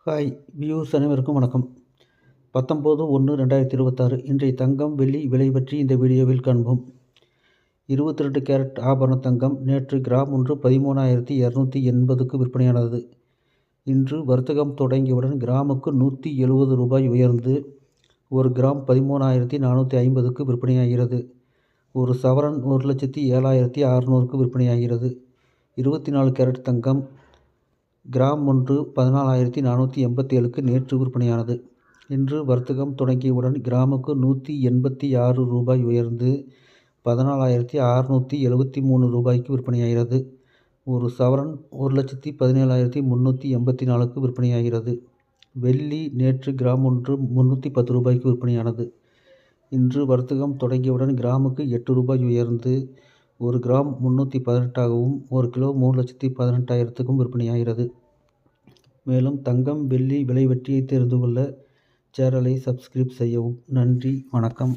Hi views அனைவருக்கும் வணக்கம். 19/1/2026 இன்றைய தங்கம் வெள்ளி விலை பற்றி இந்த வீடியோவில் காண்போம். 22 கேரட் ஆபரண தங்கம் நேற்று கிராம் ஒன்று 13,280க்கு விற்பனையானது. இன்று வர்த்தகம் தொடங்கியவுடன் கிராமுக்கு ரூ. 170 உயர்ந்து 1 கிராம் 13,450க்கு விற்பனையாகிறது. ஒரு சவரன் 1,07,600க்கு விற்பனையாகிறது. 24 கேரட் தங்கம் கிராம் ஒன்று 14,487க்கு நேற்று விற்பனையானது. இன்று வர்த்தகம் தொடங்கியவுடன் கிராமுக்கு ரூ. 186 உயர்ந்து 14,673க்கு விற்பனையாகிறது. ஒரு சவரன் 1,17,384க்கு விற்பனையாகிறது. வெள்ளி நேற்று கிராம் ஒன்று ரூ. 310க்கு விற்பனையானது. இன்று வர்த்தகம் தொடங்கியவுடன் கிராமுக்கு ரூ. 8 உயர்ந்து 1 கிராம் 318ஆகவும் 1 கிலோ 3,18,000க்கும் விற்பனையாகிறது. மேலும் தங்கம் வெள்ளி விலை பற்றி தெரிந்து கொள்ள சேனலை சப்ஸ்கிரைப் செய்யவும். நன்றி, வணக்கம்.